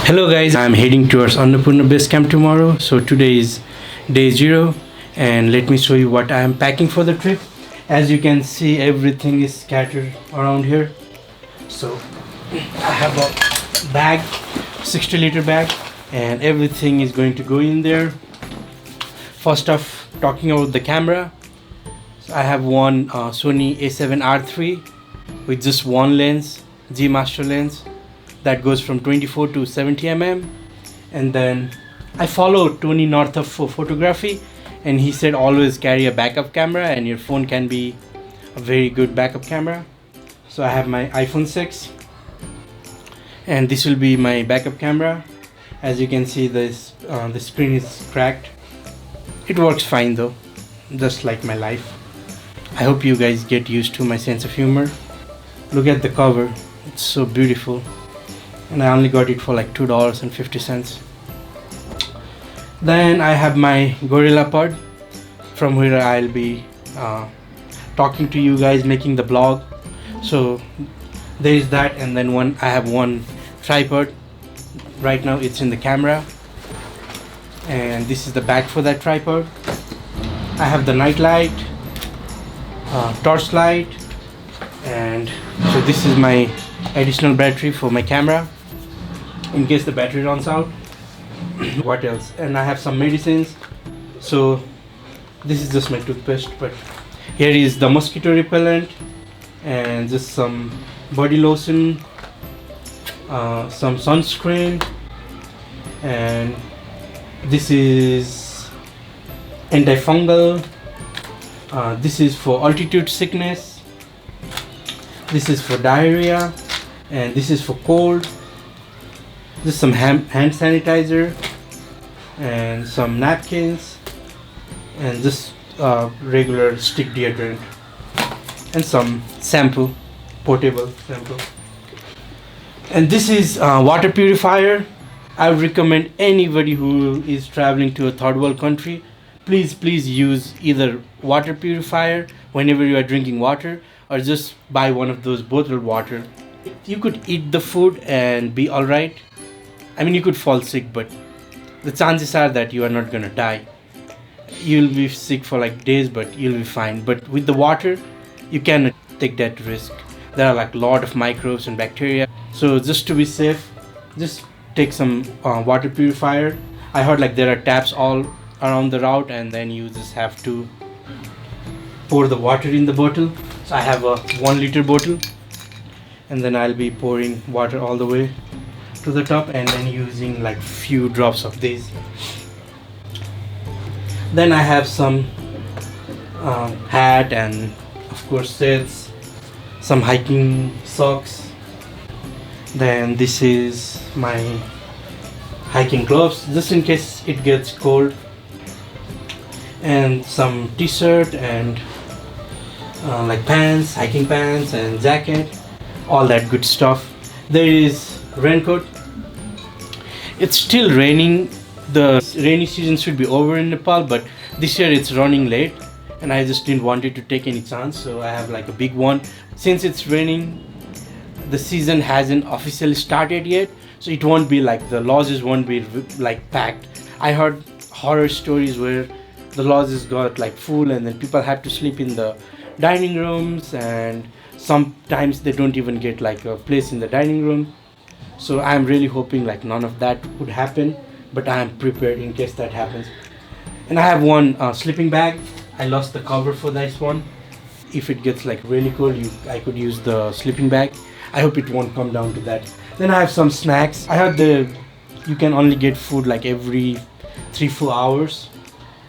Hello guys, I'm heading towards Annapurna Base Camp tomorrow. So today is day 0 and let me show you what I am packing for the trip. As you can see, everything is scattered around here. So I have a bag, 60-liter bag, and everything is going to go in there. First off, talking about the camera. So I have one Sony a7R III with just one lens, G Master lens, that goes from 24 to 70 mm. And then I follow Tony Northup for photography, and he said always carry a backup camera and your phone can be a very good backup camera. So I have my iPhone 6 and this will be my backup camera. As you can see, this the screen is cracked. It works fine though, just like my life. I hope you guys get used to my sense of humor. Look at the cover, it's so beautiful. And I only got it for like $2.50. Then I have my Gorilla Pod, from where I'll be talking to you guys, making the blog. So there is that, and then I have one tripod. Right now it's in the camera, and this is the back for that tripod. I have the night light, torch light, and so this is my additional battery for my camera in case the battery runs out. What else? And I have some medicines. So this is just my toothpaste, but here is the mosquito repellent and just some body lotion, some sunscreen, and this is antifungal. This is for altitude sickness, this is for diarrhea, and this is for cold. Just some hand sanitizer and some napkins, and just regular stick deodorant, and some shampoo, portable shampoo. And this is water purifier. I would recommend anybody who is traveling to a third world country, please use either water purifier whenever you are drinking water, or just buy one of those bottled water. You could eat the food and be alright. I mean, you could fall sick, but the chances are that you are not gonna die. You'll be sick for like days, but you'll be fine. But with the water, you can take that risk. There are like a lot of microbes and bacteria. So just to be safe, just take some water purifier. I heard like there are taps all around the route, and then you just have to pour the water in the bottle. So I have a 1 liter bottle, and then I'll be pouring water all the way to the top, and then using like few drops of this. Then I have some hat, and of course sets, some hiking socks. Then this is my hiking gloves, just in case it gets cold, and some t-shirt, and like pants, hiking pants, and jacket, all that good stuff. There is raincoat. It's still raining. The rainy season should be over in Nepal, but this year it's running late, and I just didn't want it to take any chance, so I have like a big one. Since it's raining, the season hasn't officially started yet, so it won't be like, the lodges won't be like packed. I heard horror stories where the lodges got like full, and then people had to sleep in the dining rooms, and sometimes they don't even get like a place in the dining room. So I'm really hoping like none of that would happen, but I am prepared in case that happens. And I have one sleeping bag. I lost the cover for this one. If it gets like really cold, I could use the sleeping bag. I hope it won't come down to that. Then I have some snacks. I heard you can only get food like every 3-4 hours,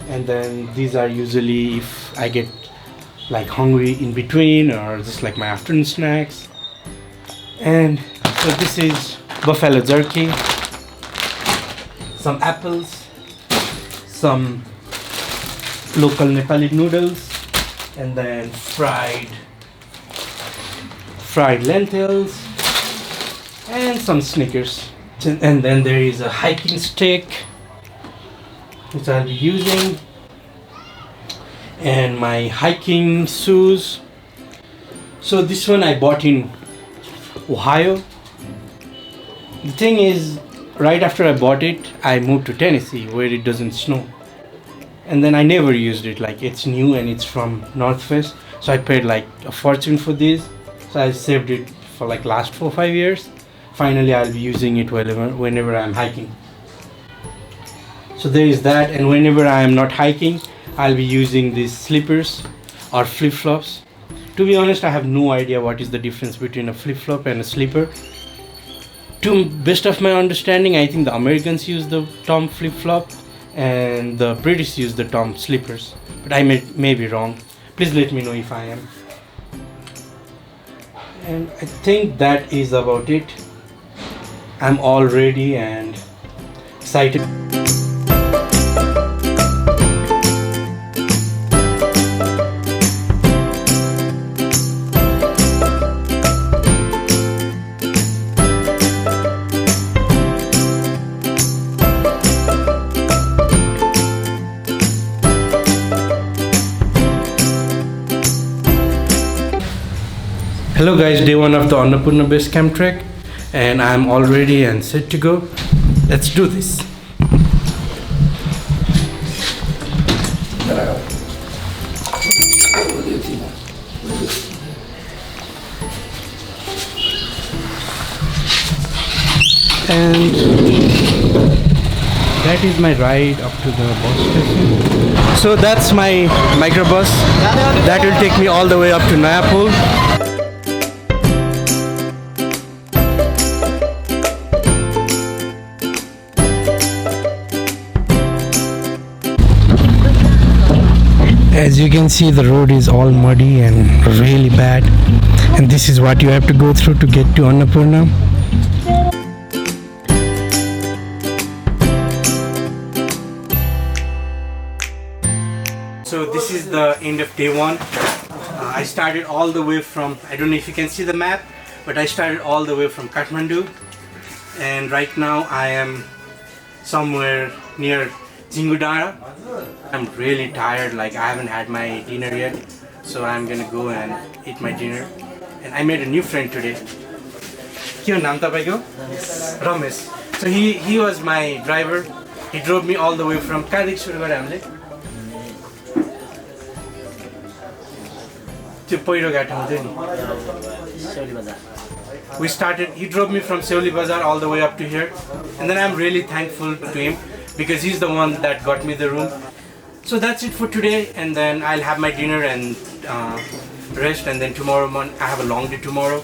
and then these are usually if I get like hungry in between, or just like my afternoon snacks. And so this is buffalo jerky, some apples, some local Nepali noodles, and then fried lentils, and some Snickers. And then there is a hiking stick which I'll be using, and my hiking shoes. So this one I bought in Ohio. The thing is, right after I bought it, I moved to Tennessee where it doesn't snow. And then I never used it. Like, it's new and it's from North Face. So I paid like a fortune for this. So I saved it for like last 4-5 years. Finally, I'll be using it whenever I'm hiking. So there is that. And whenever I am not hiking, I'll be using these slippers or flip-flops. To be honest, I have no idea what is the difference between a flip-flop and a slipper. To best of my understanding, I think the Americans use the term flip-flop and the British use the term slippers. But I may be wrong. Please let me know if I am. And I think that is about it. I'm all ready and excited. Hello guys, day 1 of the Annapurna Base Camp trek, and I'm all ready and set to go. Let's do this. And that is my ride up to the bus station. So that's my microbus. That will take me all the way up to Nepal. As you can see, the road is all muddy and really bad, and this is what you have to go through to get to Annapurna. So this is the end of day 1. I started all the way from, I don't know if you can see the map, but I started all the way from Kathmandu, and right now I am somewhere near Jhinudanda. I'm really tired, like I haven't had my dinner yet, so I'm gonna go and eat my dinner. And I made a new friend today. Ramesh. So he was my driver. He drove me all the way from he drove me from Seoli Bazar all the way up to here, and then I'm really thankful to him because he's the one that got me the room. So that's it for today, and then I'll have my dinner and rest, and then tomorrow morning I have a long day tomorrow.